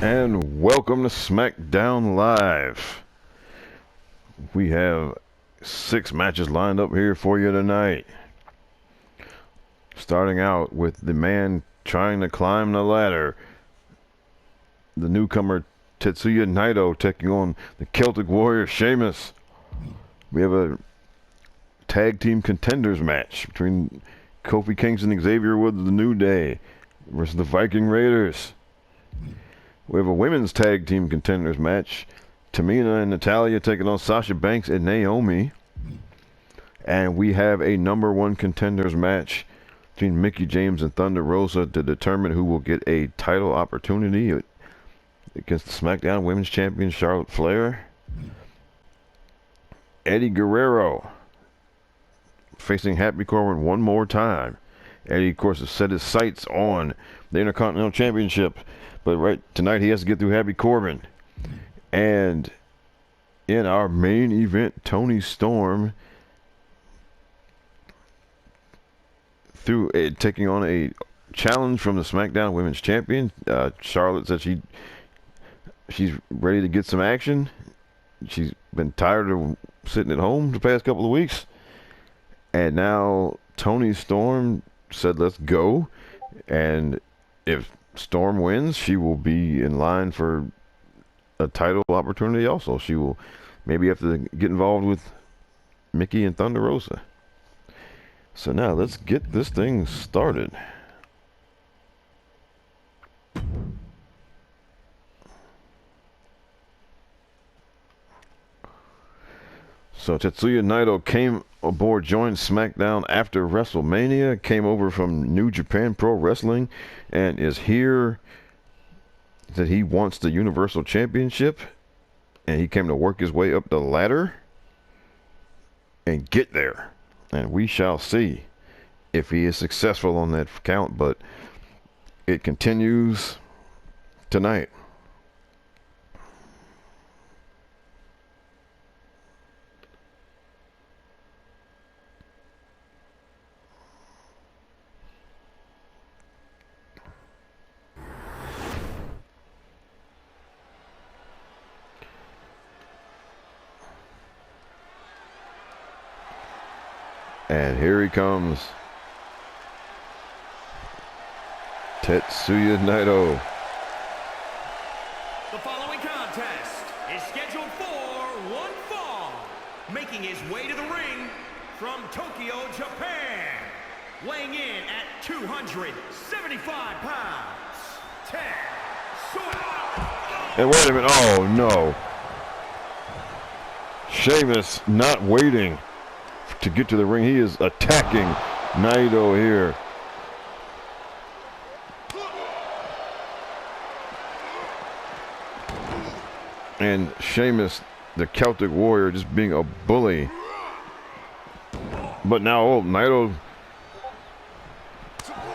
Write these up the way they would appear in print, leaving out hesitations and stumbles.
And welcome to Smackdown Live. We have 6 matches lined up here for you tonight. Starting out with the man trying to climb the ladder, the newcomer Tetsuya Naito taking on the Celtic Warrior Sheamus. We have a tag team contenders match between Kofi Kingston and Xavier Woods of the New Day versus the Viking Raiders. We have a women's tag team contenders match. Tamina and NATALYA taking on Sasha Banks and Naomi. And we have a #1 contenders match between Mickie James and Thunderrosa to determine who will get a title opportunity against the Smackdown Women's Champion Charlotte Flair. Eddie Guerrero facing Happy Corbin one more time. Eddie, of course, has set his sights on the Intercontinental Championship, but right tonight he has to get through Happy Corbin. And in our main event, Toni Storm taking on a challenge from the SmackDown Women's Champion. Charlotte said she's ready to get some action. She's been tired of sitting at home the past couple of weeks, and now Toni Storm said let's go. And if Storm wins, she will be in line for a title opportunity also. She will maybe have to get involved with Mickie and Thunderrosa. So now let's get this thing started. So Tetsuya Naito came aboard, joined SmackDown after WrestleMania, came over from New Japan Pro Wrestling, and is here that he wants the Universal Championship, and he came to work his way up the ladder and get there. And we shall see if he is successful on that count, but it continues tonight. And here he comes, Tetsuya Naito. The following contest is scheduled for one fall. Making his way to the ring from Tokyo, Japan. Weighing in at 275 pounds, Tetsuya. And wait a minute, oh no. Sheamus not waiting to get to the ring. He is attacking Naito here. And Sheamus, the Celtic Warrior, just being a bully. But now, Naito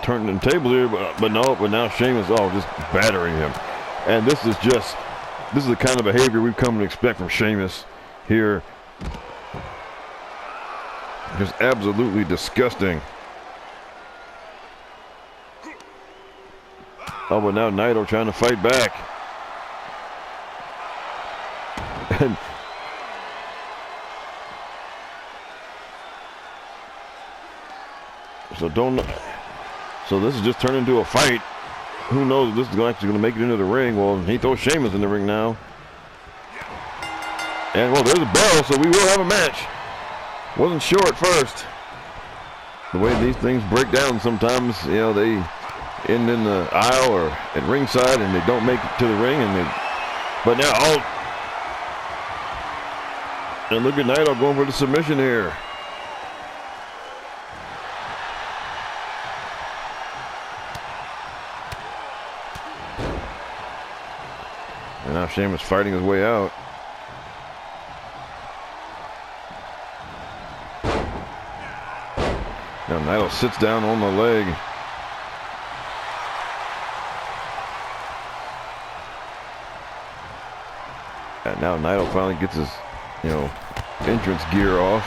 turning the table here, but now Sheamus, just battering him. And this is the kind of behavior we've come to expect from Sheamus here. Just absolutely disgusting. Oh, but now Naito trying to fight back. And so this is just turned into a fight. Who knows if this is actually going to make it into the ring? Well, he throws Sheamus in the ring now. And well, there's a bell, so we will have a match. Wasn't sure at first. The way these things break down sometimes, they end in the aisle or at ringside and they don't make it to the ring. But now, and look at Naito going for the submission here. And now Sheamus fighting his way out. Now Naito sits down on the leg. And now Naito finally gets his, entrance gear off.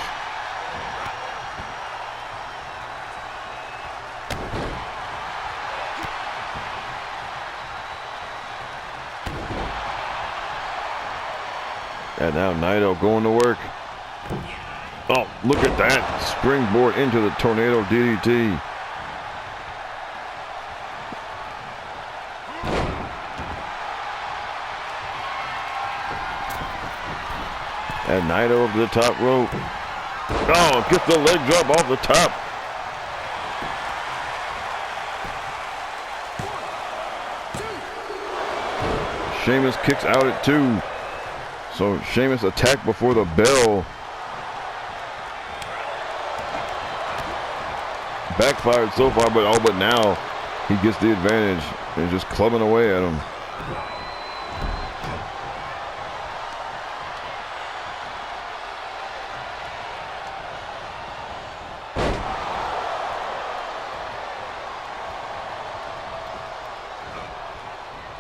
And now Naito going to work. Oh, look at that. Springboard into the tornado DDT. And Naito up to the top rope. Oh, gets the leg drop off the top. Sheamus kicks out at 2. So Sheamus attacked before the bell. Backfired so far, but now he gets the advantage and just clubbing away at him.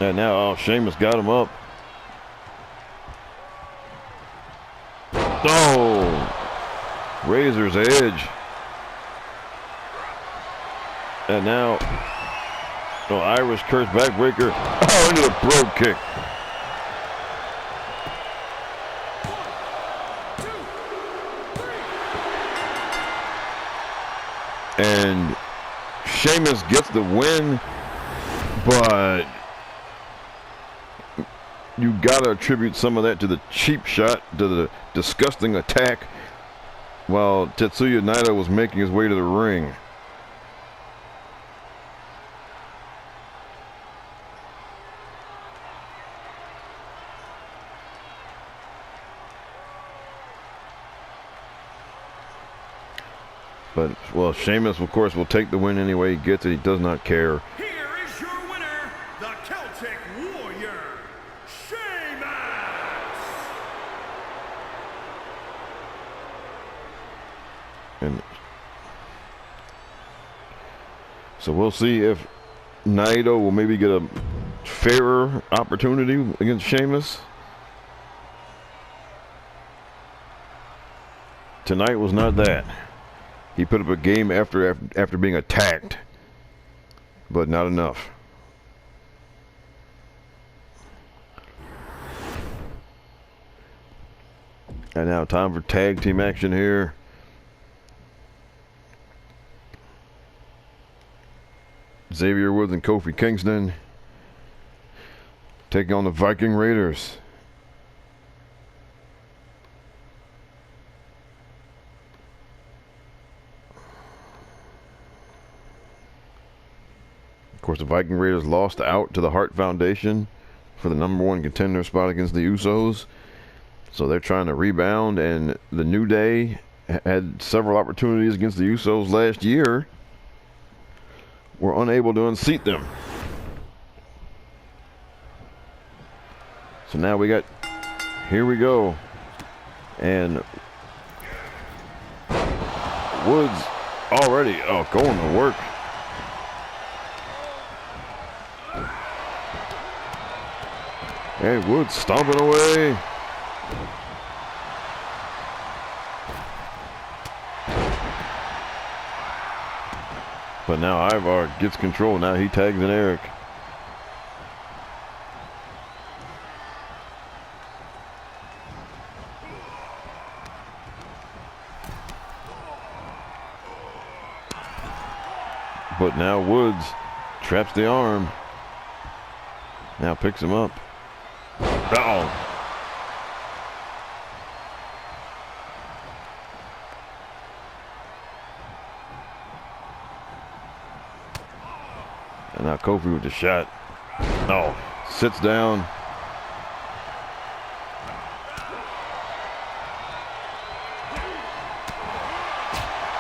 And now Sheamus got him up. Oh, Razor's Edge. And now, Irish curse backbreaker. Oh, into the brogue kick. And Sheamus gets the win, but you gotta attribute some of that to the cheap shot, to the disgusting attack, while Tetsuya Naito was making his way to the ring. But, well, Sheamus, of course, will take the win any way he gets it. He does not care. Here is your winner, the Celtic Warrior, Sheamus! And so we'll see if Naito will maybe get a fairer opportunity against Sheamus. Tonight was not that. He put up a game after being attacked, but not enough. And now time for tag team action here. Xavier Woods and Kofi Kingston taking on the Viking Raiders. Of course, the Viking Raiders lost out to the Hart Foundation for the #1 contender spot against the Usos. So they're trying to rebound, and the New Day had several opportunities against the Usos last year. Were unable to unseat them. So now here we go. And Woods already going to work. And Woods stomping away. But now Ivar gets control. Now he tags in Eric. But now Woods traps the arm. Now picks him up. Uh-oh. And now Kofi with the shot. Oh, sits down.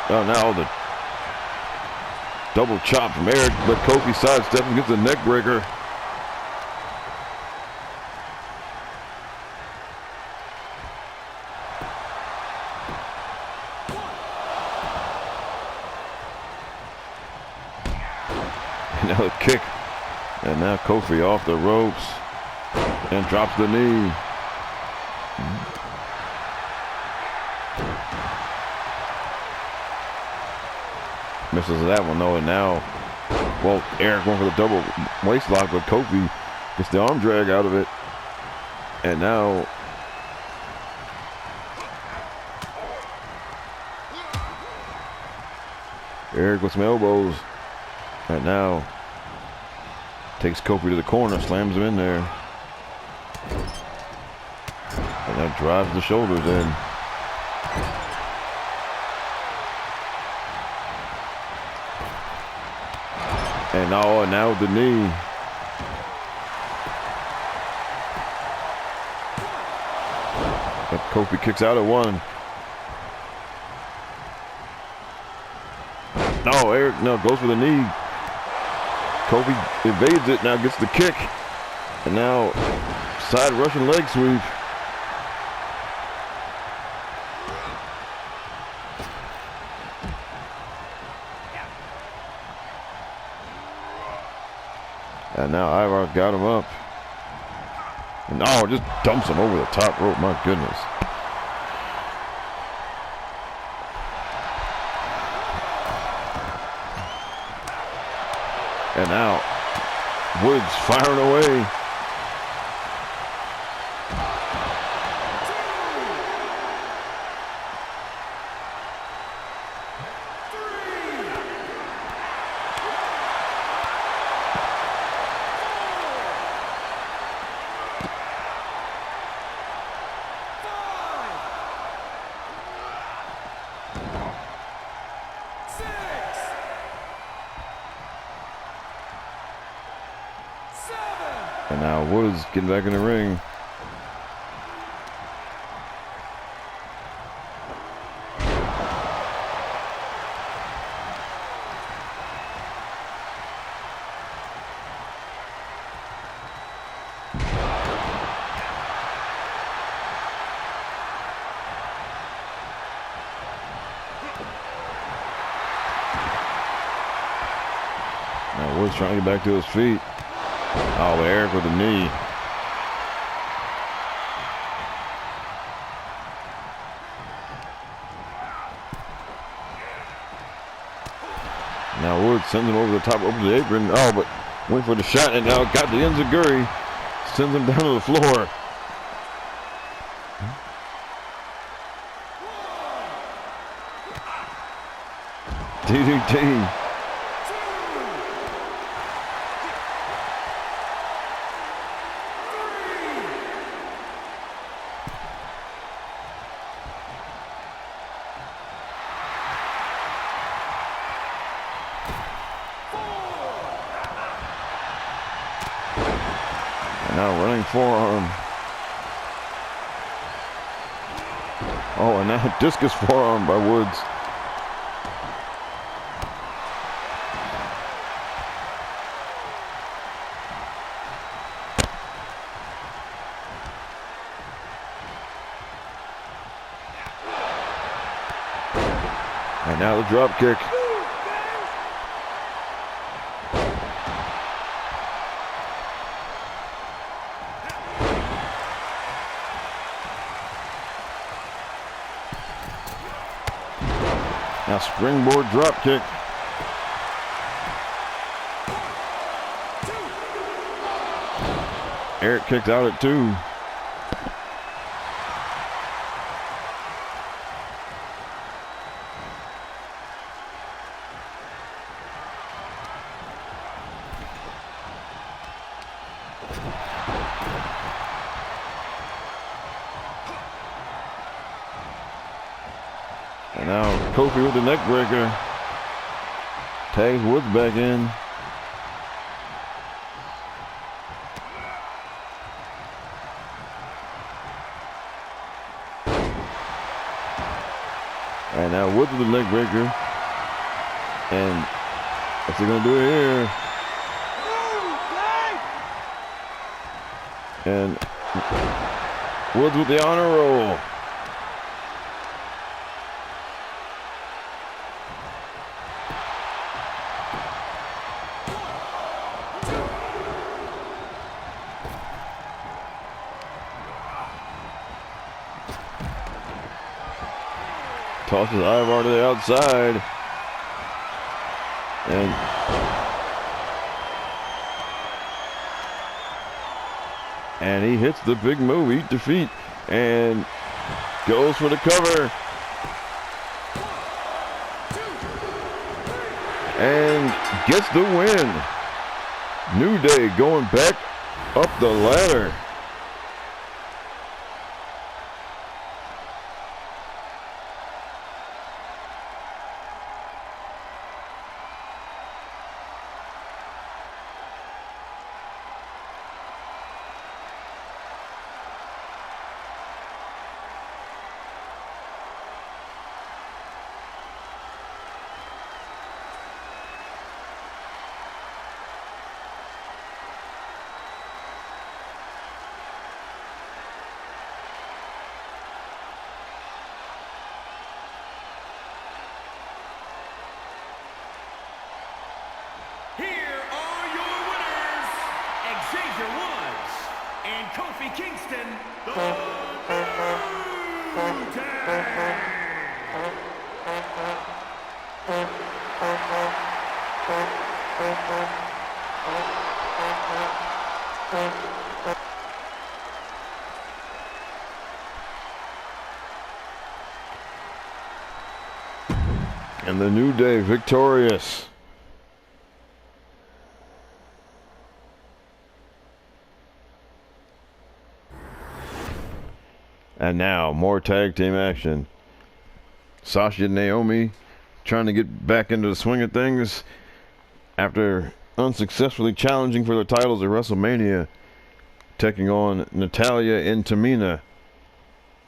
Oh, now the double chop from Eric, but Kofi sidesteps and gets the neck breaker. Another kick, and now Kofi off the ropes and drops the knee. Misses that one though, and now, well, Eric went for the double waist lock, but Kofi gets the arm drag out of it, and now Eric with some elbows. And now takes Kofi to the corner, slams him in there. And now drives the shoulders in. And now with the knee. And Kofi kicks out at one. No, Eric goes for the knee. Kofi evades it, now gets the kick. And now side Russian leg sweep. And now Ivar's got him up. And just dumps him over the top rope, my goodness. And now Woods firing away. And now Woods getting back in the ring. Now Woods trying to get back to his feet. Oh, Eric with the knee. Now Woods sends him over the top, over the apron. Oh, but went for the shot and now got the enziguri. Sends him down to the floor. DDT. Now running forearm. Oh, and now discus forearm by Woods. And now the drop kick. Now springboard drop kick. Eric kicked out at 2. And now Kofi with the neck breaker. Tags Woods back in. And now Woods with the neck breaker. And what's he gonna do here? And Woods with the honor roll. Tosses Ivar to the outside. And he hits the big move, eat defeat, and goes for the cover. and gets the win. New Day going back up the ladder. Kingston, the And the New Day victorious. And now, more tag team action. Sasha and Naomi trying to get back into the swing of things after unsuccessfully challenging for their titles at WrestleMania, taking on NATALYA and TAMINA,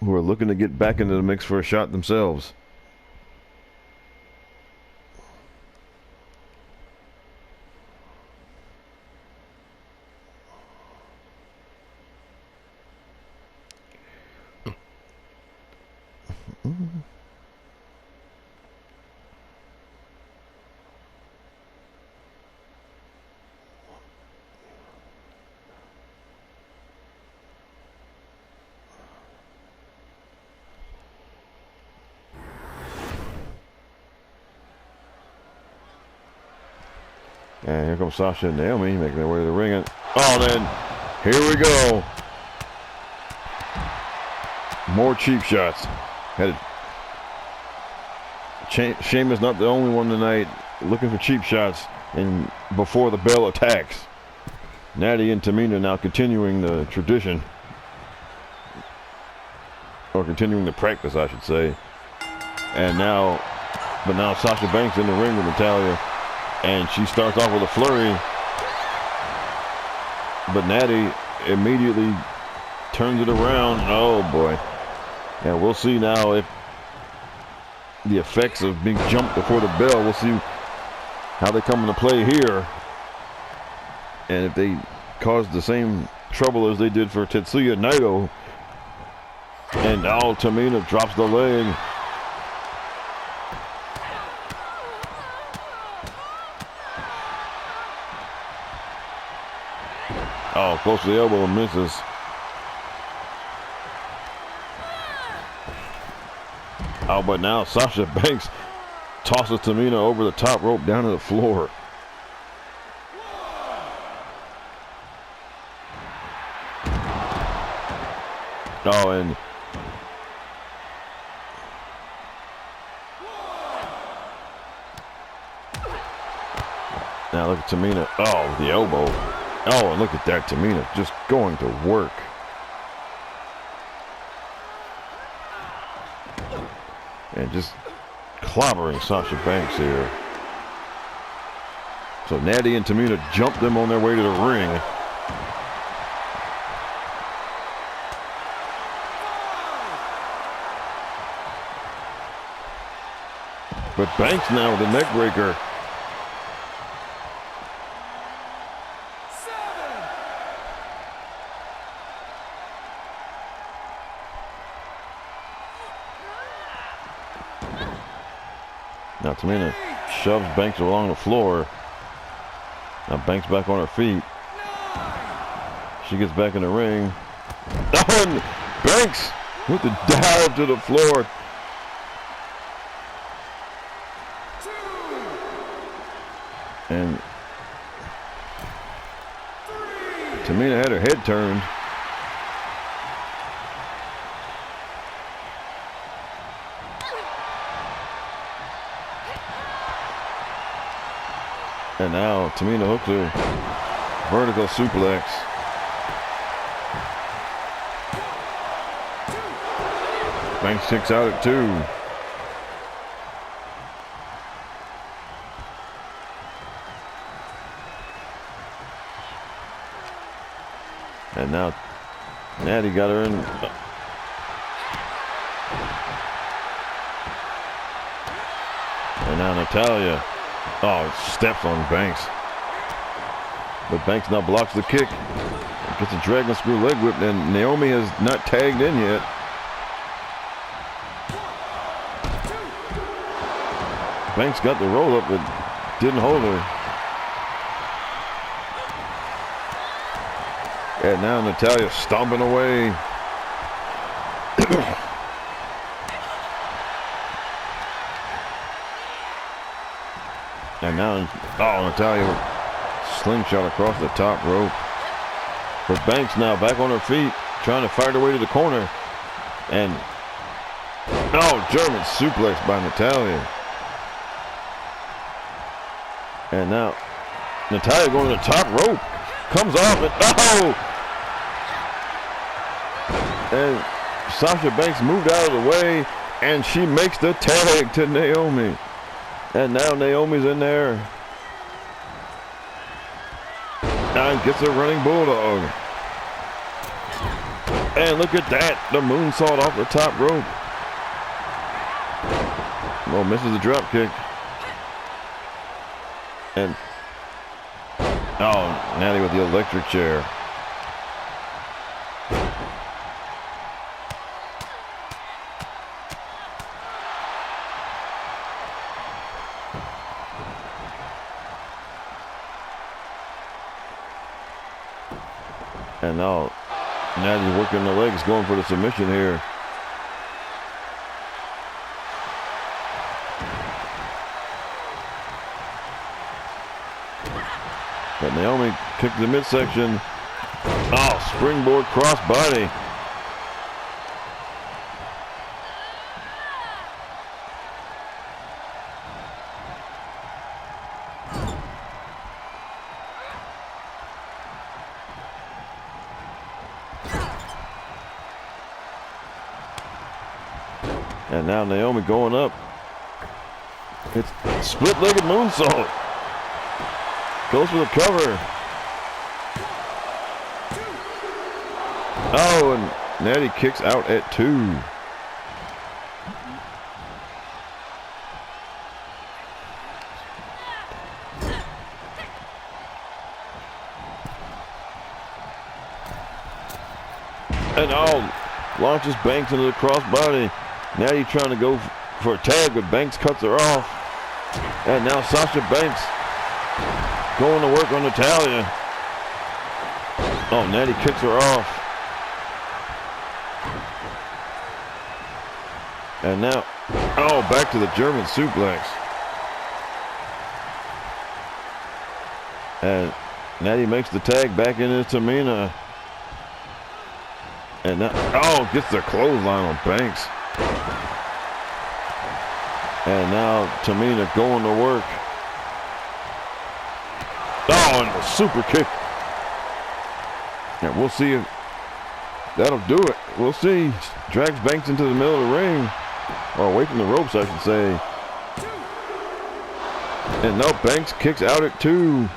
who are looking to get back into the mix for a shot themselves. And here comes Sasha and Naomi making their way to the ring. And, oh, then here we go. More cheap shots. Sheamus not the only one tonight looking for cheap shots and before the bell attacks. Natty and Tamina now continuing the tradition. Or continuing the practice, I should say. And now, but now Sasha Banks in the ring with Natalya. And she starts off with a flurry. But Natty immediately turns it around. Oh boy. And we'll see now if the effects of being jumped before the bell, we'll see how they come into play here. And if they cause the same trouble as they did for Tetsuya Naito. And now Tamina drops the leg. Oh, close to the elbow and misses. Oh, but now Sasha Banks tosses Tamina over the top rope down to the floor. Oh, and now look at Tamina. Oh, the elbow. Oh, and look at that, Tamina just going to work. And just clobbering Sasha Banks here. So Natty and Tamina jump them on their way to the ring. But Banks now with the neck breaker. Now Tamina shoves Banks along the floor. Now Banks back on her feet. She gets back in the ring. Oh, and Banks with the dive to the floor. And Tamina had her head turned. And now Tamina hooks her. Vertical suplex. Banks kicks out at 2. And now Natty got her in. And now Natalya. Oh, steps on Banks. But Banks now blocks the kick. Gets a dragon screw leg whip, and Naomi has not tagged in yet. Banks got the roll up, but didn't hold her. And now Natalya stomping away. And now, Natalya slingshot across the top rope. But Banks now back on her feet, trying to fight her way to the corner. And, German suplex by Natalya. And now, Natalya going to the top rope. Comes off and, And Sasha Banks moved out of the way, and she makes the tag to Naomi. And now Naomi's in there. And gets a running bulldog. And look at that. The moonsault off the top rope. Oh, misses the drop kick. And Natty with the electric chair. And now Natty's working the legs, going for the submission here. But Naomi kicked the midsection. Springboard crossbody. And now Naomi going up. It's split-legged moonsault. Goes for the cover. And Natty kicks out at 2. And launches Banks into the crossbody. Natty trying to go for a tag, but Banks cuts her off. And now Sasha Banks going to work on Natalya. Natty kicks her off. And now, back to the German suplex. And Natty makes the tag back into Tamina. And now, gets the clothesline on Banks. And now Tamina going to work. And a super kick. And we'll see if that'll do it. We'll see. Drags Banks into the middle of the ring. Or away from the ropes, I should say. And now Banks kicks out at 2.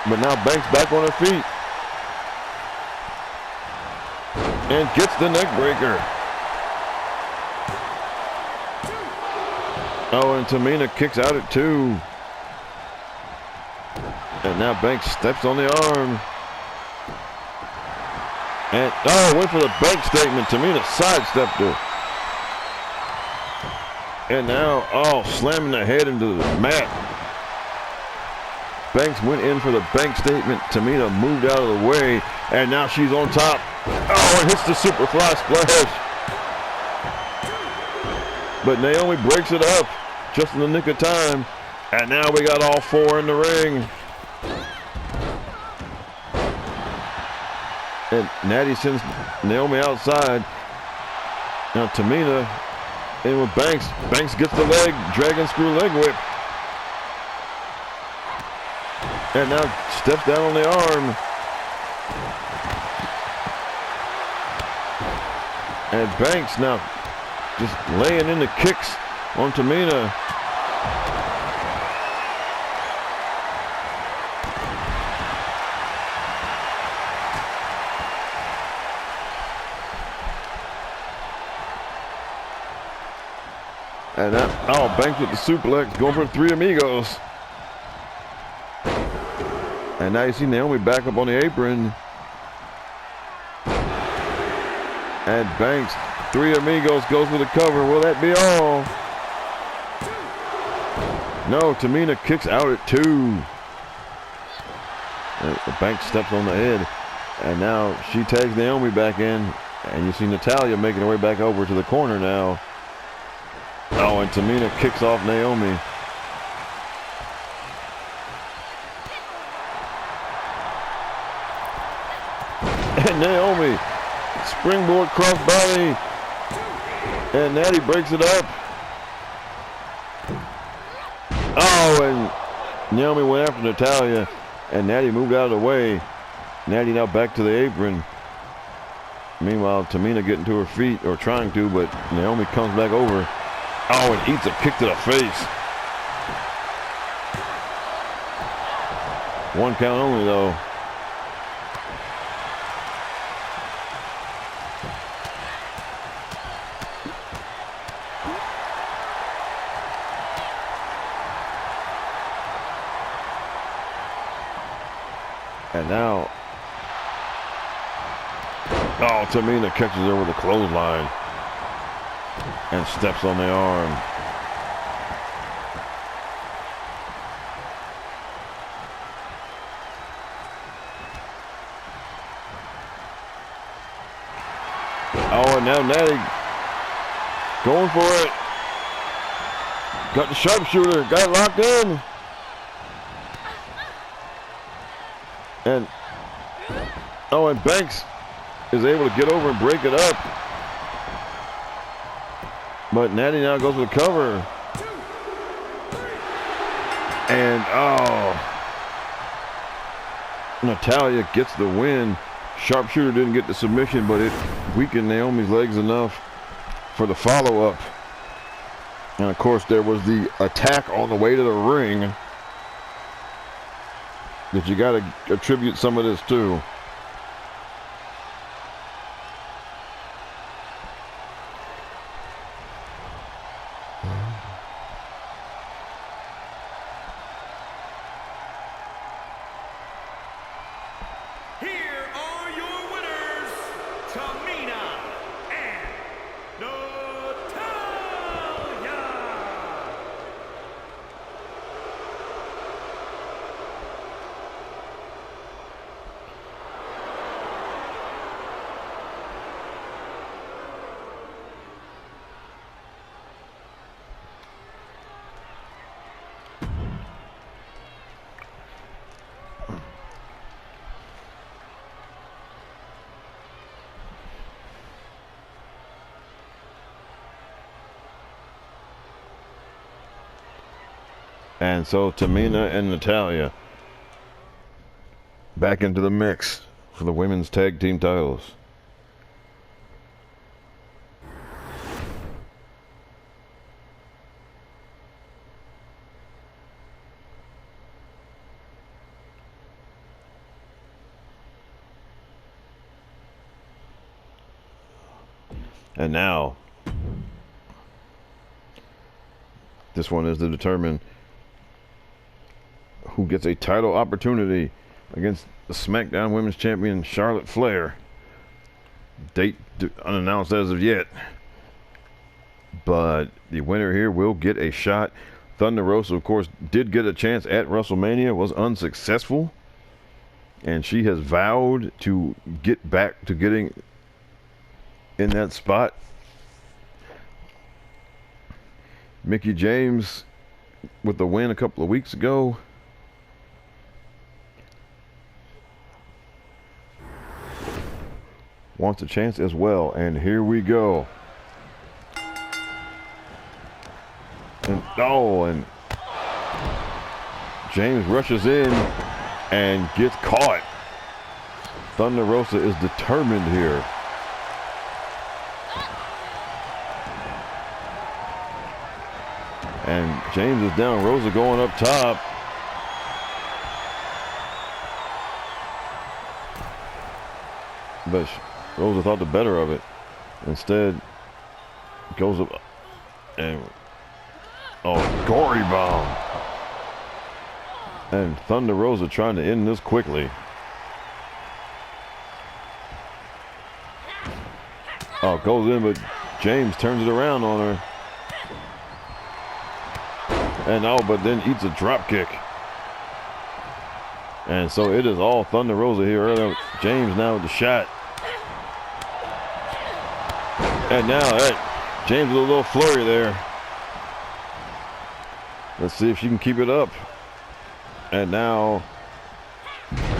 But now Banks back on her feet. And gets the neck breaker. And Tamina kicks out at 2. And now Banks steps on the arm. And went for the bank statement. Tamina sidestepped her. And now, slamming the head into the mat. Banks went in for the bank statement. Tamina moved out of the way. And now she's on top. And hits the superfly splash. But Naomi breaks it up just in the nick of time. And now we got all 4 in the ring. And Natty sends Naomi outside. Now Tamina in with Banks. Banks gets the leg, dragon screw leg whip. And now steps down on the arm. And Banks now just laying in the kicks on Tamina. And now, Banks with the suplex, going for 3 amigos. And now you see Naomi back up on the apron. And Banks, 3 amigos, goes for the cover. Will that be all? No, Tamina kicks out at 2. Banks steps on the head. And now she tags Naomi back in. And you see Natalya making her way back over to the corner now. Oh, and Tamina kicks off Naomi. And Naomi, springboard crossbody. And Natty breaks it up. Oh, and Naomi went after Natalya. And Natty moved out of the way. Natty now back to the apron. Meanwhile, Tamina getting to her feet, or trying to, but Naomi comes back over. Oh, and eats a kick to the face. 1 count only, though. And now, Tamina catches her with a clothesline and steps on the arm. Oh, and now Natty going for it. Got the sharpshooter, got it locked in. And and Banks is able to get over and break it up. But Natty now goes for the cover. And Natalya gets the win. Sharpshooter didn't get the submission, but it weakened Naomi's legs enough for the follow-up. And of course there was the attack on the way to the ring that you got to attribute some of this to. Here are your winners, Tamina and Natalya. And so Tamina and Natalya back into the mix for the women's tag team titles. And now this one is to determine who gets a title opportunity against the Smackdown Women's Champion Charlotte Flair. Date unannounced as of yet, but the winner here will get a shot. Thunderrosa, of course, did get a chance at WrestleMania, was unsuccessful, and she has vowed to get back to getting in that spot. Mickie James with the win a couple of weeks ago. Wants a chance as well, and here we go. And James rushes in and gets caught. Thunderrosa is determined here. And James is down. Rosa going up top. But Rosa thought the better of it. Instead, goes up and gory bomb. And Thunderrosa trying to end this quickly. Oh, goes in, but James turns it around on her. And but then eats a drop kick. And so it is all Thunderrosa here. Earlier, James now with the shot. And now James with a little flurry there. Let's see if she can keep it up. And now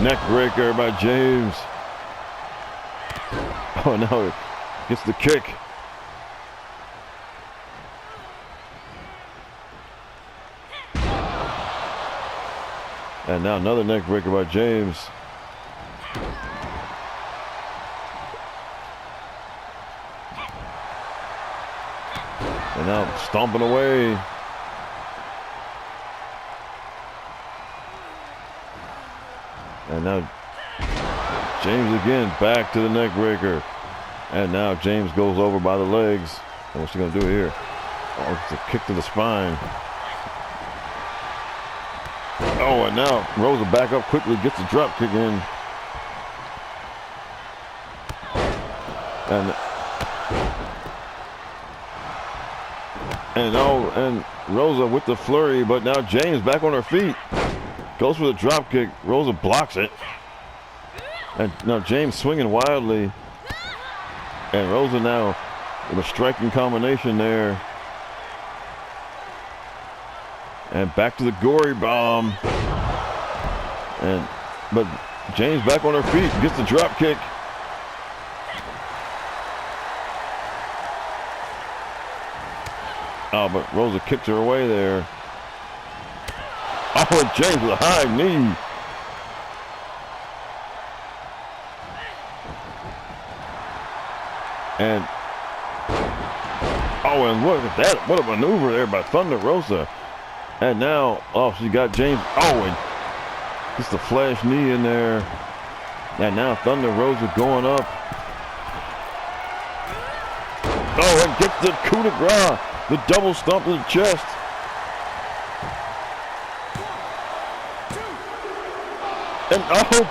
neck breaker by James. Oh, now it gets the kick. And now another neck breaker by James. And now stomping away. And now James again back to the neck breaker. And now James goes over by the legs. And what's she gonna do here? Oh, it's a kick to the spine. Oh, and now Rosa back up quickly, gets the drop kick in. And Rosa with the flurry, but now James back on her feet. Goes for the drop kick. Rosa blocks it. And now James swinging wildly. And Rosa now with a striking combination there. And back to the gory bomb. But James back on her feet, gets the drop kick. Oh, but Rosa kicks her away there. Oh, and James with a high knee. And look at that. What a maneuver there by Thunderrosa. And now, she got James. And gets the flash knee in there. And now Thunderrosa going up. And gets the coup de grace. The double stomp to the chest. And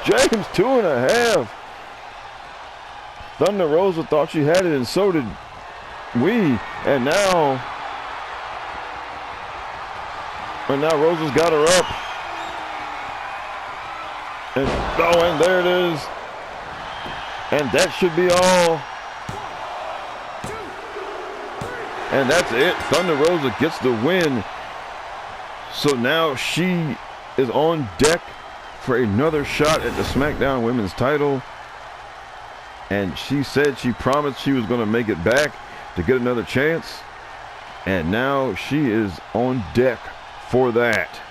James 2.5. Thunderrosa thought she had it, and so did we. And now Rosa's got her up. And there it is. And that should be all. And that's it. Thunderrosa gets the win. So now she is on deck for another shot at the Smackdown Women's title. And she said she promised she was going to make it back to get another chance. And now she is on deck for that.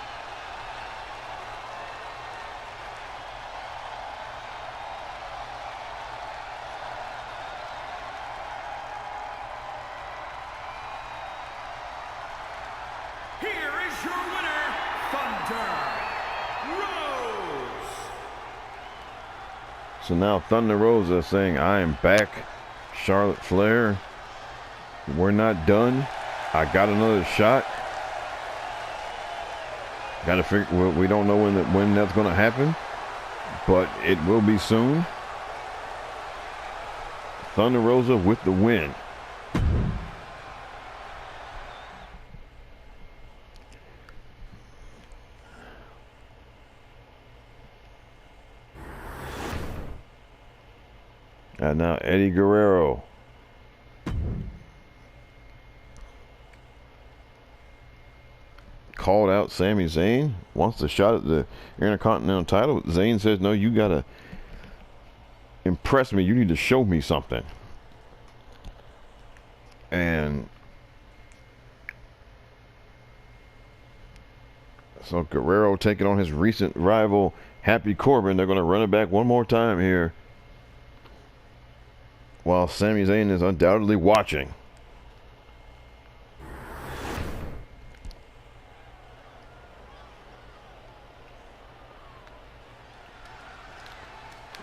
So now Thunderrosa saying, I am back, Charlotte Flair. We're not done. I got another shot. Got to figure, we don't know when that's going to happen, but it will be soon. Thunderrosa with the win. And now Eddie Guerrero. Called out Sami Zayn. Wants the shot at the Intercontinental title. Zayn says, no, you got to impress me. You need to show me something. And So Guerrero taking on his recent rival, Happy Corbin. They're going to run it back one more time here, while Sami Zayn is undoubtedly watching.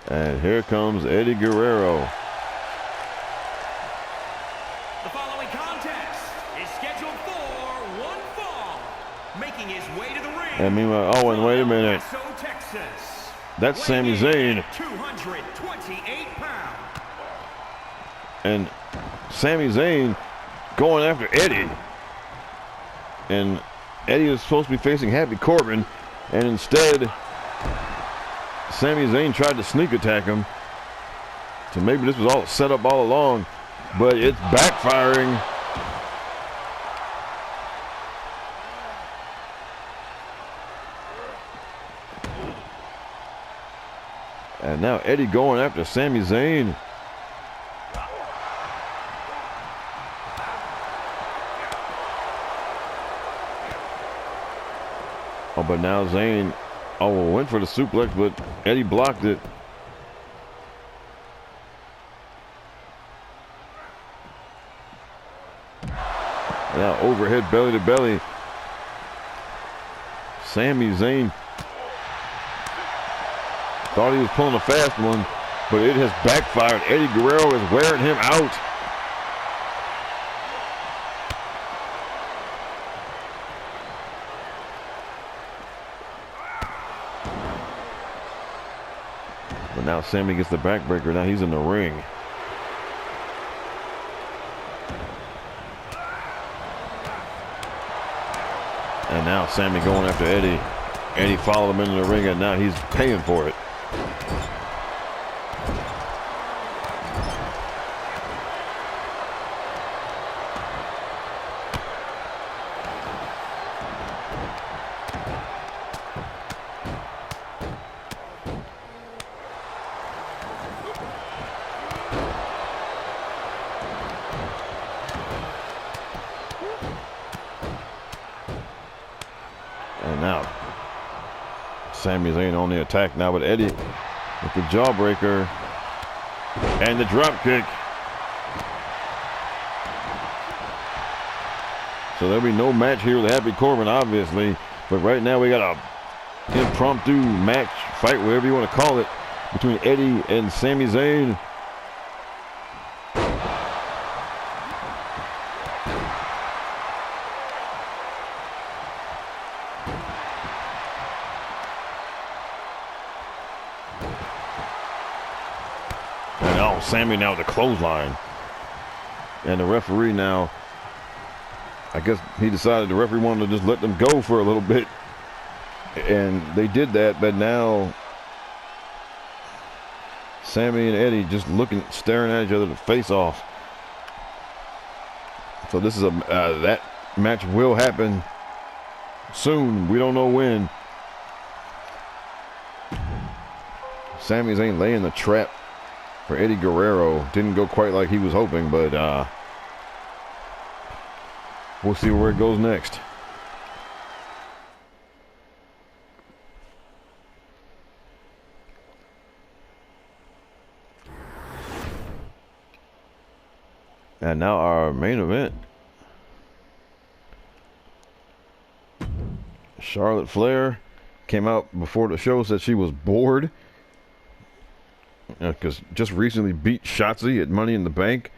And here comes Eddie Guerrero. The following contest is scheduled for one fall, making his way to the ring. And meanwhile, oh, and wait a minute. Texas. That's Sami Zayn. 228 pounds. And Sami Zayn going after Eddie. And Eddie is supposed to be facing Happy Corbin, and instead Sami Zayn tried to sneak attack him. So maybe this was all set up all along, but it's backfiring. And now Eddie going after Sami Zayn. Oh, but now Zayn, went for the suplex, but Eddie blocked it. Now overhead belly to belly. Sami Zayn thought he was pulling a fast one, but it has backfired. Eddie Guerrero is wearing him out. But now Sami gets the backbreaker. Now he's in the ring. And now Sami going after Eddie. Eddie followed him into the ring, and now he's paying for it. And now Sami Zayn on the attack now, but Eddie with the jawbreaker and the drop kick. So there'll be no match here with Happy Corbin, obviously, but right now we got a impromptu match, fight, whatever you want to call it, between Eddie and Sami Zayn. Sami now with the clothesline. And the referee now, I guess he decided the referee wanted to just let them go for a little bit. And they did that, but now Sami and Eddie just staring at each other to face off. So this is that match will happen soon. We don't know when. Sami Zayn laying the trap for Eddie Guerrero. Didn't go quite like he was hoping, but we'll see where it goes next. And now our main event. Charlotte Flair came out before the show, said she was bored. Because just recently beat Shotzi at Money in the Bank.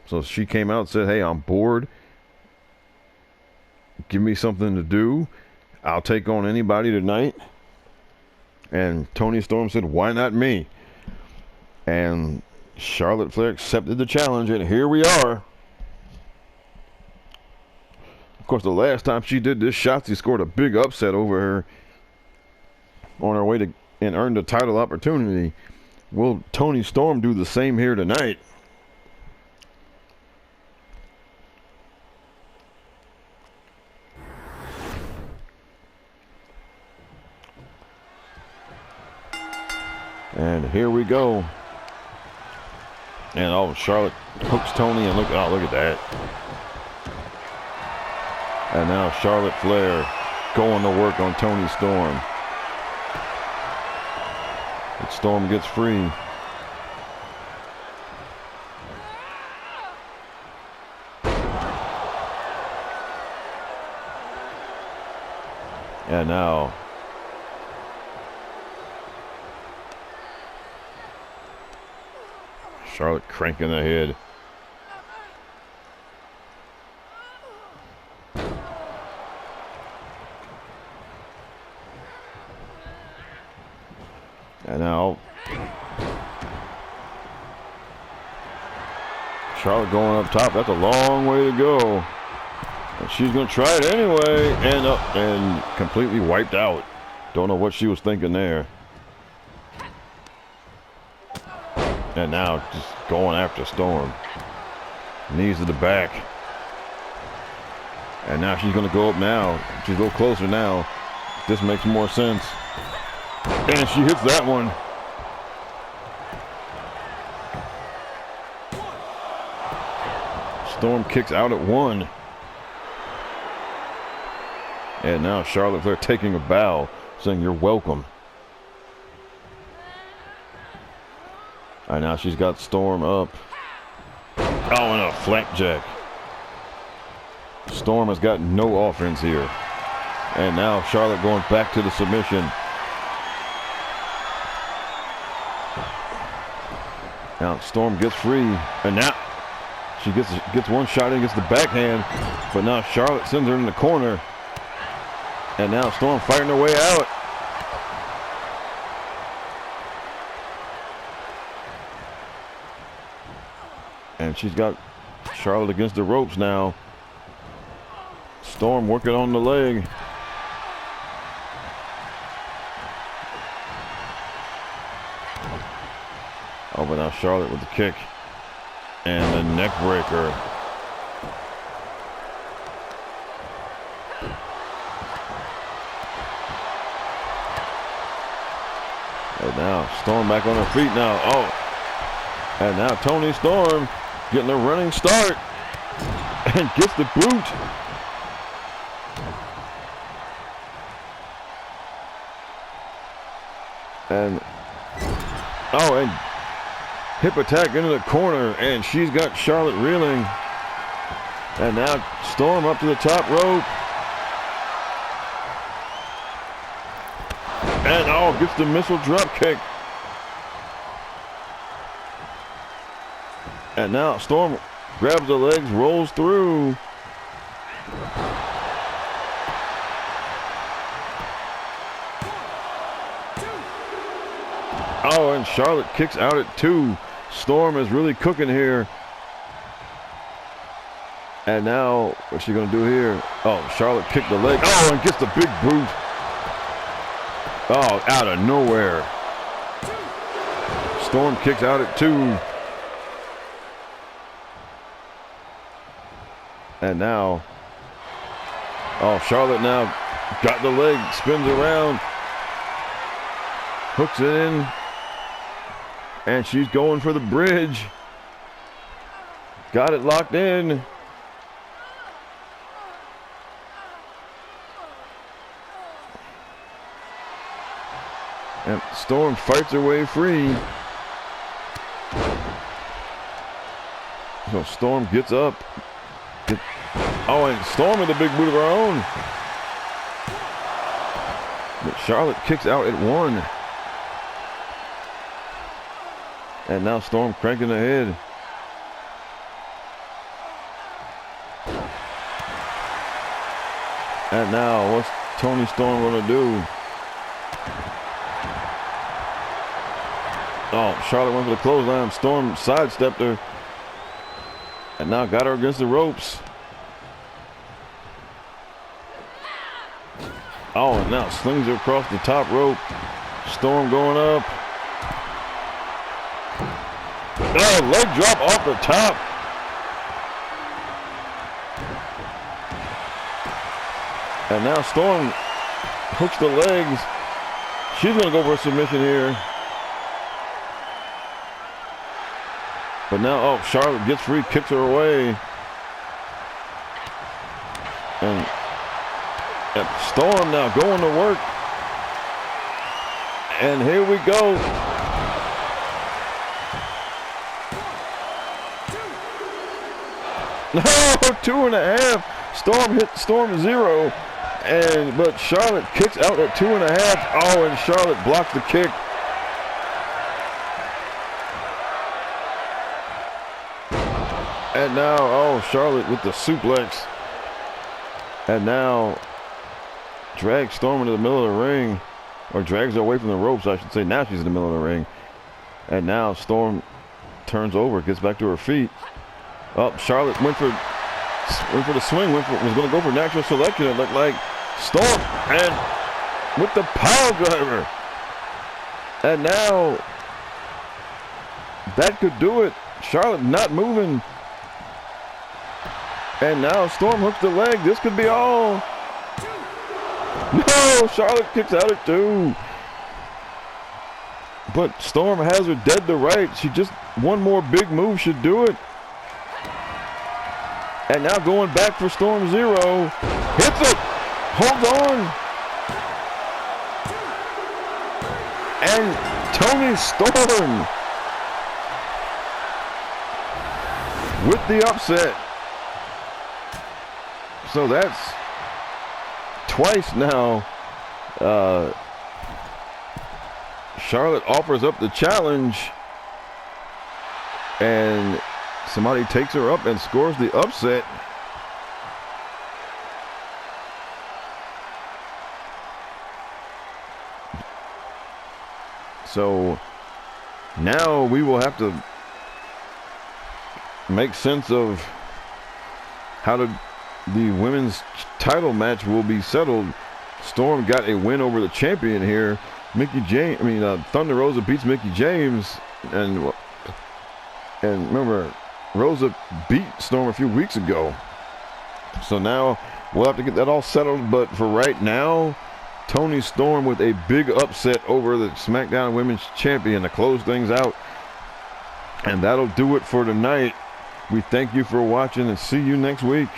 So she came out and said, hey, I'm bored. Give me something to do. I'll take on anybody tonight. And Toni Storm said, why not me? And Charlotte Flair accepted the challenge, and here we are. Of course, the last time she did this, Shotzi scored a big upset over her on her way to and earned a title opportunity. Will Toni Storm do the same here tonight? And here we go. And Charlotte hooks Toni, and look at that. And now Charlotte Flair going to work on Toni Storm. But Storm gets free. And now Charlotte cranking the head. And now Charlotte going up top. That's a long way to go. And she's going to try it anyway. And completely wiped out. Don't know what she was thinking there. And now just going after Storm. Knees to the back. And now she's going to go up now. She's a little closer now. This makes more sense. And she hits that one. Storm kicks out at 1. And now Charlotte Flair taking a bow, saying you're welcome. And now she's got Storm up. Oh, and a flapjack. Storm has got no offense here. And now Charlotte going back to the submission. Now Storm gets free, and now she gets one shot in, gets the backhand, but now Charlotte sends her in the corner. And now Storm fighting her way out. And she's got Charlotte against the ropes now. Storm working on the leg. Oh, but now Charlotte with the kick and the neck breaker. And now Storm back on her feet now. Oh, and now Toni Storm getting a running start and gets the boot. And oh, and hip attack into the corner, and she's got Charlotte reeling. And now Storm up to the top rope. And oh, gets the missile drop kick. And now Storm grabs the legs, rolls through. Oh, and Charlotte kicks out at 2. Storm is really cooking here. And now, what's she going to do here? Oh, Charlotte kicked the leg. Oh, and gets the big boot. Oh, out of nowhere. Storm kicks out at 2. And now, oh, Charlotte now got the leg, spins around, hooks it in. And she's going for the bridge. Got it locked in. And Storm fights her way free. So Storm gets up. Oh, and Storm with a big boot of her own. But Charlotte kicks out at 1. And now Storm cranking ahead. And now, what's Toni Storm going to do? Oh, Charlotte went for the clothesline. Storm sidestepped her. And now got her against the ropes. Oh, and now slings her across the top rope. Storm going up. Oh, leg drop off the top. And now Storm hooks the legs. She's going to go for a submission here. But now, oh, Charlotte gets free, kicks her away. And And Storm now going to work. And here we go. No, 2.5. Storm hit Storm 0. But Charlotte kicks out at 2.5. Oh, and Charlotte blocks the kick. And now, oh, Charlotte with the suplex. And now drags Storm into the middle of the ring. Or drags her away from the ropes, I should say. Now she's in the middle of the ring. And now Storm turns over, gets back to her feet. Oh, Charlotte went for the swing, was going to go for natural selection. It looked like Storm, and with the power driver. And now that could do it. Charlotte not moving. And now Storm hooks the leg. This could be all. No, Charlotte kicks out at 2. But Storm has her dead to rights. She just, one more big move should do it. And now going back for Storm 0. Hits it. Holds on. And Toni Storm with the upset. So that's twice now. Charlotte offers up the challenge, and somebody takes her up and scores the upset. So now we will have to make sense of how the women's title match will be settled. Storm got a win over the champion here. Thunderrosa beats Mickie James, and remember, Rosa beat Storm a few weeks ago. So now we'll have to get that all settled. But for right now, Toni Storm with a big upset over the SmackDown Women's Champion to close things out. And that'll do it for tonight. We thank you for watching and see you next week.